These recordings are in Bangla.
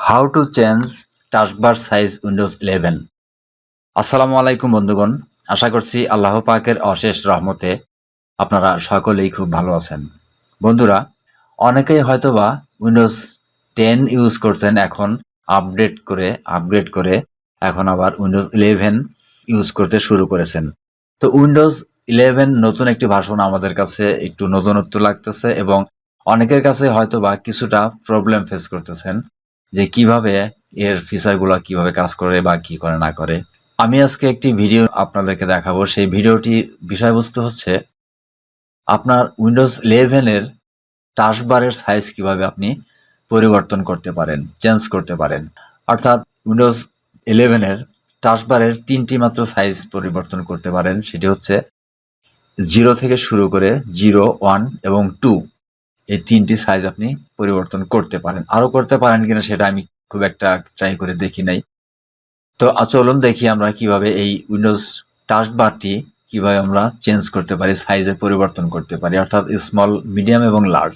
How to change taskbar size Windows 11। আসসালামু আলাইকুম বন্ধুগণ, আশা করছি আল্লাহ পাকের অশেষ রহমতে আপনারা সকলেই খুব ভালো আছেন। বন্ধুরা, অনেকেই হয়তোবা উইন্ডোজ 10 ইউজ করতেন, এখন আপগ্রেড করে এখন আবার উইন্ডোজ 11 ইউজ করতে শুরু করেছেন। তো উইন্ডোজ 11 নতুন একটি ভার্সন আমাদের কাছে একটু নতুনত্ব লাগতেছে এবং অনেকের কাছে হয়তোবা কিছুটা প্রবলেম ফেস করতেছেন যে কিভাবে এর ফিচারগুলো কিভাবে কাজ করে বা কি করে না করে। আমি আজকে একটি ভিডিও আপনাদেরকে দেখাবো। সেই ভিডিওটির বিষয়বস্তু হচ্ছে আপনার উইন্ডোজ 11 এর টাস্কবারের সাইজ কিভাবে আপনি পরিবর্তন করতে পারেন, চেঞ্জ করতে পারেন। অর্থাৎ উইন্ডোজ 11 এর টাস্কবারের 3টি মাত্র সাইজ পরিবর্তন করতে পারেন। সেটি হচ্ছে 0 থেকে শুরু করে 0, 1 এবং 2, এই 3টি সাইজ আপনি পরিবর্তন করতে পারেন। আরও করতে পারেন কিনা সেটা আমি খুব একটা ট্রাই করে দেখি নাই। তো চলুন দেখি আমরা কিভাবে এই উইন্ডোজ টাস্কবারটি কিভাবে আমরা চেঞ্জ করতে পারি, সাইজে পরিবর্তন করতে পারি, অর্থাৎ স্মল, মিডিয়াম এবং লার্জ।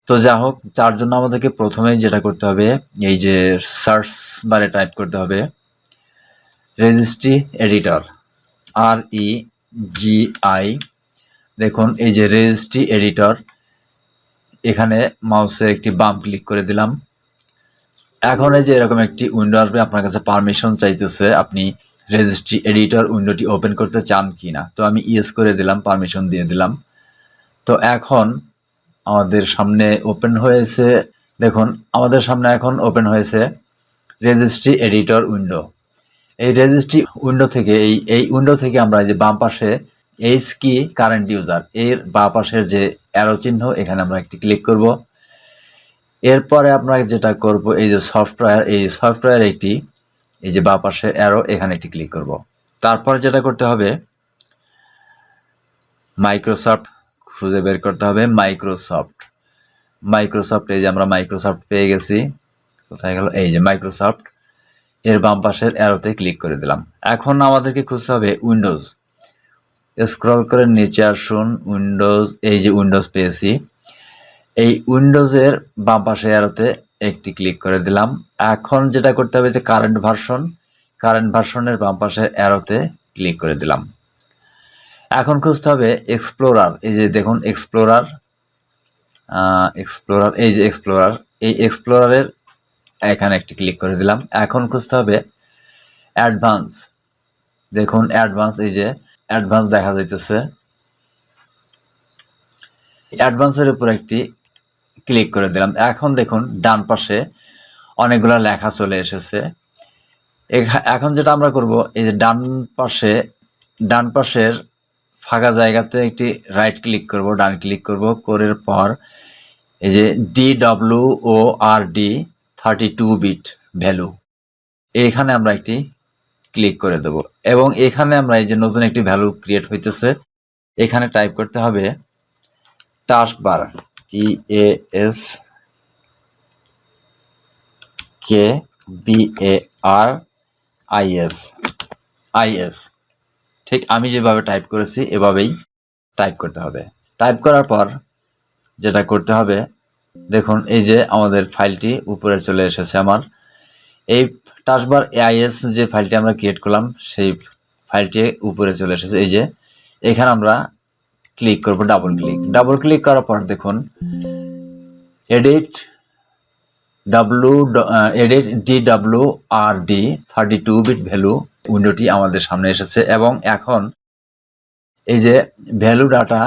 তো যা হোক, তার জন্য আমাদেরকে প্রথমেই যেটা করতে হবে, এই যে সার্চ বারে টাইপ করতে হবে রেজিস্ট্রি এডিটর, REGI। দেখুন এই যে রেজিস্ট্রি এডিটর, এখানে মাউসের একটি বাম ক্লিক করে দিলাম। এখন এই যে এরকম একটি উইন্ডো আসবে, আপনার কাছে পারমিশন চাইতেছে আপনি রেজিস্ট্রি এডিটর উইন্ডোটি ওপেন করতে চান কি না। তো আমি ইয়েস করে দিলাম, পারমিশন দিয়ে দিলাম। তো এখন আমাদের সামনে ওপেন হয়েছে, দেখুন আমাদের সামনে এখন ওপেন হয়েছে রেজিস্ট্রি এডিটর উইন্ডো। এই রেজিস্ট্রি উইন্ডো থেকে এই উইন্ডো থেকে আমরা যে বাম পাশে এইচ কি কারেন্ট ইউজার, এর বাম পাশের যে অ্যারো চিহ্ন, এখানে আমরা একটি ক্লিক করব। এরপরে আমরা যেটা করব, এই যে সফটওয়্যার, এই সফটওয়্যার একটি, এই যে বাম পাশে অ্যারো, এখানে একটি ক্লিক করব। তারপর যেটা করতে হবে, মাইক্রোসফট খুঁজে বের করতে হবে। মাইক্রোসফট, এই যে আমরা মাইক্রোসফট পেয়ে গেছি। কোথায় গেল? এই যে মাইক্রোসফট, এর বাম পাশের অ্যারোতে ক্লিক করে দিলাম। এখন আমাদেরকে খুঁজতে হবে উইন্ডোজ। স্ক্রল করে নিচে আসুন, উইন্ডোজ, এই যে উইন্ডোজ পেয়েছি। এই উইন্ডোজের বাম পাশে অ্যারোতে একটি ক্লিক করে দিলাম। এখন যেটা করতে হবে যে কারেন্ট ভার্সনের বাম পাশের অ্যারোতে ক্লিক করে দিলাম। এখন খুঁজতে হবে এক্সপ্লোরার, এই যে দেখুন এক্সপ্লোরার, এই যে এক্সপ্লোরার, এই এক্সপ্লোরারের এখানে একটি ক্লিক করে দিলাম। এখন খুঁজতে হবে অ্যাডভান্স, দেখুন অ্যাডভান্স, এই যে অ্যাডভান্স দেখা যাইতেছে। অ্যাডভান্সের উপর একটি ক্লিক করে দিলাম। এখন দেখুন ডান পাশে অনেকগুলো লেখা চলে এসেছে। এখন যেটা আমরা করব, এই যে ডান পাশের ফাঁকা জায়গাতে একটি রাইট ক্লিক করব, ডান ক্লিক করব, করার পর এই যে DWORD 32 বিট ভ্যালু, এখানে আমরা একটি ক্লিক করে দেব এবং এখানে আমরা এই যে নতুন একটি ভ্যালু ক্রিয়েট হইতেছে, এখানে টাইপ করতে হবে টাস্কবার, TASKBARIS। ঠিক আমি যেভাবে টাইপ করেছি এভাবেই টাইপ করতে হবে। টাইপ করার পর যেটা করতে হবে, দেখুন এই যে আমাদের ফাইলটি উপরে চলে এসেছে। আমার এই টাস্কবার AIS যে ফাইলটি আমরা ক্রিয়েট করলাম, সেই ফাইলটি উপরে চলে এসেছে। এই যে এখানে আমরা ক্লিক করব, ডাবল ক্লিক করার পর দেখুন এডিট DWRD 32 বিট ভ্যালু উইন্ডোটি আমাদের সামনে এসেছে এবং এখন এই যে ভ্যালু ডাটা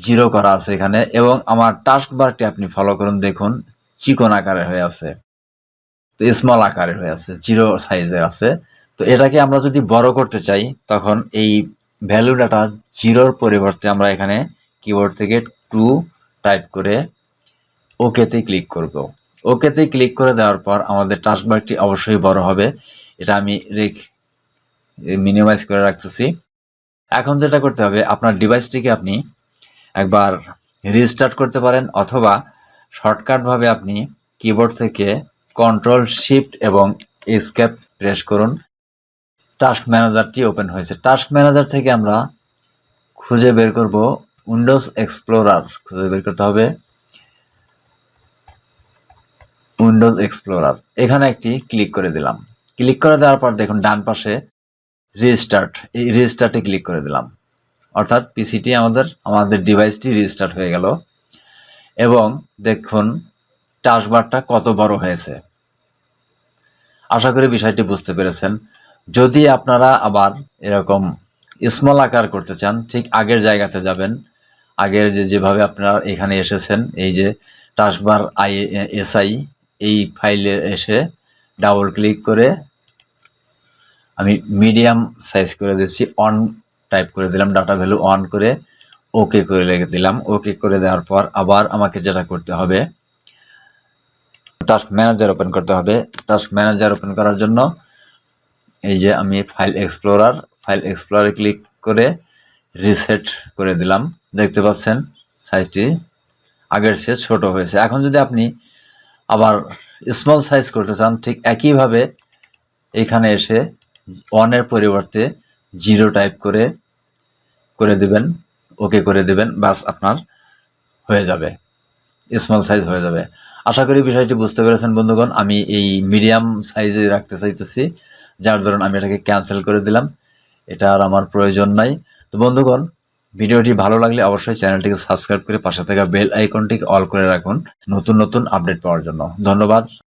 0 করা আছে এখানে, এবং আমার টাস্কবারটি আপনি ফলো করুন, দেখুন চিকন আকারে হয়ে আছে, তো স্মল আকারে হয়ে আছে, 0 সাইজের আছে। তো এটাকে আমরা যদি বড় করতে চাই, তখন এই ভ্যালু ডাটা 0-র পরিবর্তে আমরা এখানে কিবোর্ড থেকে 2 টাইপ করে ওকেতে ক্লিক করব। ওকেতে ক্লিক করে দেওয়ার পর আমাদের টাস্কবারটি অবশ্যই বড় হবে। এটা আমি মিনিমাইজ করে রাখতেছি। এখন যেটা করতে হবে, আপনার ডিভাইসটিকে আপনি একবার রিস্টার্ট করতে পারেন, অথবা শর্টকাটভাবে আপনি কিবোর্ড থেকে কন্ট্রোল শিফট এবং এসকেপ প্রেস করুন। টাস্ক ম্যানেজারটি ওপেন হয়েছে। টাস্ক ম্যানেজার থেকে আমরা খুঁজে বের করব উইন্ডোজ এক্সপ্লোরার, খুঁজে বের করতে হবে উইন্ডোজ এক্সপ্লোরার, এখানে একটি ক্লিক করে দিলাম। ক্লিক করে দেওয়ার পর দেখুন ডান পাশে রিস্টার্ট, এই রিস্টার্টে ক্লিক করে দিলাম, অর্থাৎ পিসিটি আমাদের ডিভাইসটি রিস্টার্ট হয়ে গেল। এবং দেখুন টাস্কবারটা কত বড় হয়েছে। আশা করি বিষয়টি বুঝতে পেরেছেন। যদি আপনারা আবার এরকম স্মল আকার করতে চান, ঠিক আগের জায়গাতে যাবেন। আগের যেভাবে আপনারা এখানে এসেছেন, এই যে টাস্কবার এসআই, এই ফাইলে এসে ডাবল ক্লিক করে আমি মিডিয়াম সাইজ করে দিচ্ছি, অন টাইপ করে দিলাম, ডাটা ভ্যালু অন করে ওকে করে রেখে দিলাম। ওকে করে দেওয়ার পর আবার আমাকে যেটা করতে হবে, টাস্ক ম্যানেজার ওপেন করতে হবে। টাস্ক ম্যানেজার ওপেন করার জন্য এই যে আমি ফাইল এক্সপ্লোরারে ক্লিক করে রিসেট করে দিলাম। দেখতে পাচ্ছেন সাইজটি আগের চেয়ে ছোট হয়েছে। এখন যদি আপনি আবার স্মল সাইজ করতে চান, ঠিক একইভাবে এখানে এসে ওয়ানের পরিবর্তে 0 টাইপ করে দিবেন, ওকে করে দিবেন, বাস আপনার হয়ে যাবে, স্মল সাইজ হয়ে যাবে। আশা করি বিষয়টি বুঝতে পেরেছেন বন্ধুগণ। আমি এই মিডিয়াম সাইজে রাখতে চাইতেছি, যার ধরুন আমি এটাকে ক্যান্সেল করে দিলাম, এটা আর আমার প্রয়োজন নাই। তো বন্ধুগণ, ভিডিওটি ভালো লাগলে অবশ্যই চ্যানেলটিকে সাবস্ক্রাইব করে পাশে থাকা বেল আইকনটিকে অল করে রাখুন নতুন নতুন আপডেট পাওয়ার জন্য। ধন্যবাদ।